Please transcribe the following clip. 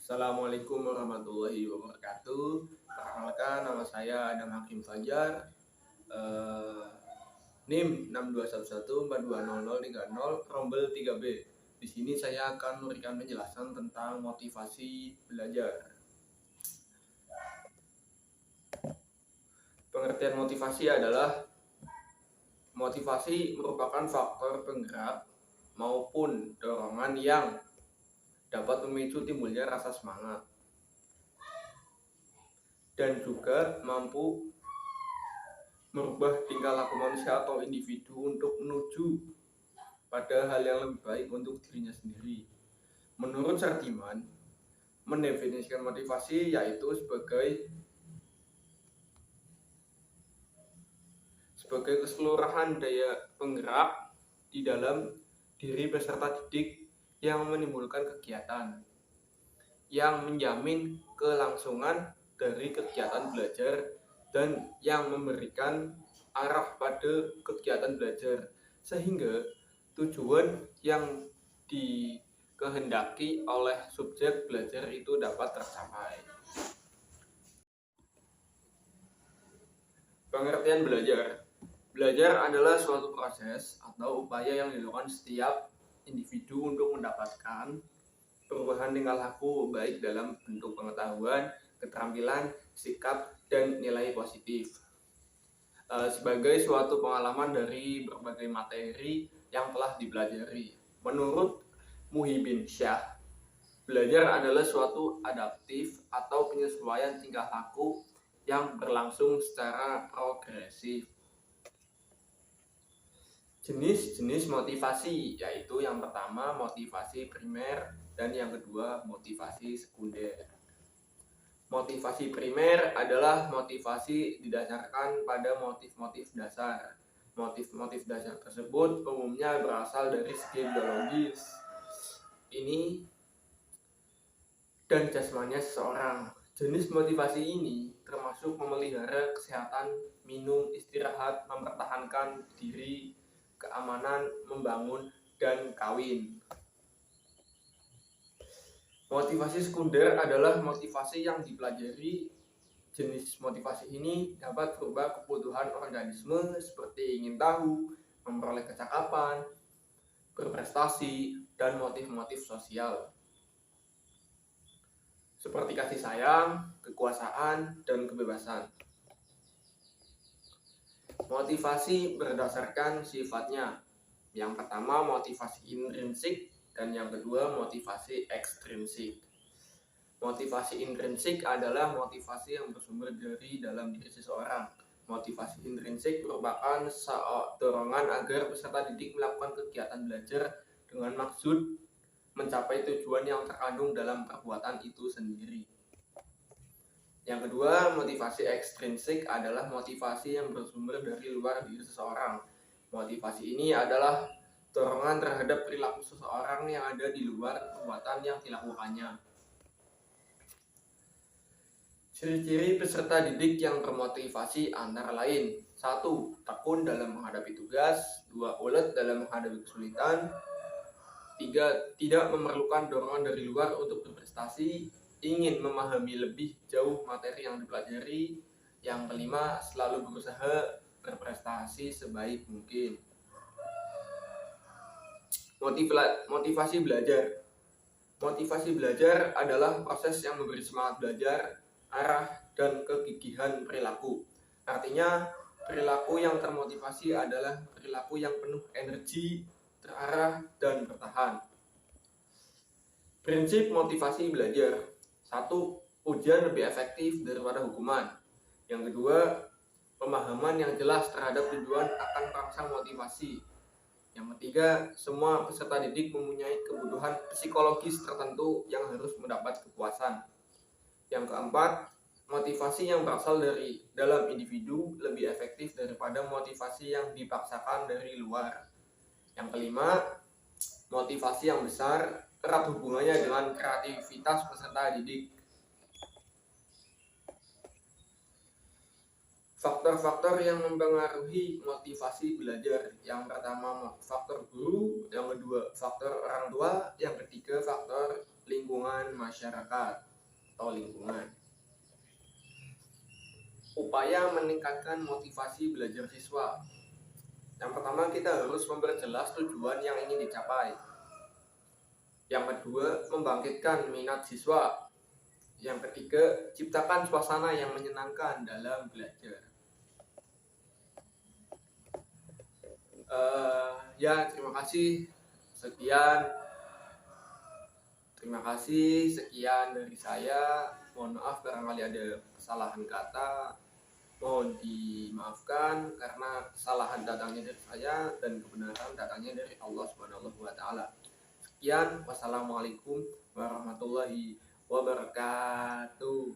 Assalamualaikum warahmatullahi wabarakatuh. Perkenalkan, nama saya Adam Hakim Fajar. NIM 6211420030 Rombel 3B. Di sini saya akan memberikan penjelasan tentang motivasi belajar. Pengertian motivasi adalah motivasi merupakan faktor penggerak maupun dorongan yang dapat memicu timbulnya rasa semangat dan juga mampu merubah tingkah laku manusia atau individu untuk menuju pada hal yang lebih baik untuk dirinya sendiri. Menurut Sardiman, mendefinisikan motivasi yaitu sebagai keseluruhan daya penggerak di dalam diri peserta didik yang menimbulkan kegiatan yang menjamin kelangsungan dari kegiatan belajar dan yang memberikan arah pada kegiatan belajar sehingga tujuan yang dikehendaki oleh subjek belajar itu dapat tercapai. Pengertian belajar. Belajar adalah suatu proses atau upaya yang dilakukan setiap individu untuk mendapatkan perubahan tingkah laku baik dalam bentuk pengetahuan, keterampilan, sikap, dan nilai positif sebagai suatu pengalaman dari berbagai materi yang telah dipelajari. Menurut Muhyiddin Syah, belajar adalah suatu adaptif atau penyesuaian tingkah laku yang berlangsung secara progresif. Jenis-jenis motivasi yaitu yang pertama motivasi primer dan yang kedua motivasi sekunder. Motivasi primer adalah motivasi didasarkan pada motif-motif dasar. Motif-motif dasar tersebut umumnya berasal dari segi biologis ini dan jasmania seseorang. Jenis motivasi ini termasuk memelihara kesehatan, minum, istirahat, mempertahankan diri, keamanan, membangun, dan kawin. Motivasi sekunder adalah motivasi yang dipelajari. Jenis motivasi ini dapat berubah kebutuhan organisme seperti ingin tahu, memperoleh kecakapan, berprestasi, dan motif-motif sosial seperti kasih sayang, kekuasaan, dan kebebasan. Motivasi berdasarkan sifatnya. Yang pertama motivasi intrinsik dan yang kedua motivasi ekstrinsik. Motivasi intrinsik adalah motivasi yang bersumber dari dalam diri seseorang. Motivasi intrinsik merupakan dorongan agar peserta didik melakukan kegiatan belajar dengan maksud mencapai tujuan yang terkandung dalam perbuatan itu sendiri. Yang kedua, motivasi ekstrinsik adalah motivasi yang bersumber dari luar diri seseorang. Motivasi ini adalah dorongan terhadap perilaku seseorang yang ada di luar perbuatan yang dilakukannya. Ciri-ciri peserta didik yang termotivasi antara lain: 1. Tekun dalam menghadapi tugas. 2. Ulet dalam menghadapi kesulitan. 3. Tidak memerlukan dorongan dari luar untuk berprestasi, ingin memahami lebih jauh materi yang dipelajari. Yang kelima, selalu berusaha berprestasi sebaik mungkin. Motivasi belajar. Motivasi belajar adalah proses yang memberi semangat belajar, arah, dan kegigihan perilaku. Artinya, perilaku yang termotivasi adalah perilaku yang penuh energi, terarah, dan bertahan. Prinsip motivasi belajar. 1. Ujian lebih efektif daripada hukuman. Yang kedua, pemahaman yang jelas terhadap tujuan akan merangsang motivasi. Yang ketiga, semua peserta didik mempunyai kebutuhan psikologis tertentu yang harus mendapat kepuasan. Yang keempat, motivasi yang berasal dari dalam individu lebih efektif daripada motivasi yang dipaksakan dari luar. Yang kelima, motivasi yang besar erat hubungannya dengan kreativitas peserta didik. Faktor-faktor yang mempengaruhi motivasi belajar. Yang pertama faktor guru, yang kedua faktor orang tua, yang ketiga faktor lingkungan. lingkungan masyarakat atau lingkungan. Upaya meningkatkan motivasi belajar siswa. Yang pertama, kita harus memperjelas tujuan yang ingin dicapai. Yang kedua, membangkitkan minat siswa. Yang ketiga, ciptakan suasana yang menyenangkan dalam belajar. Terima kasih. Sekian dari saya. Mohon maaf barangkali ada kesalahan kata. Mohon dimaafkan karena kesalahan datangnya dari saya dan kebenaran datangnya dari Allah Subhanahu wa taala. Sekian, wassalamualaikum warahmatullahi wabarakatuh.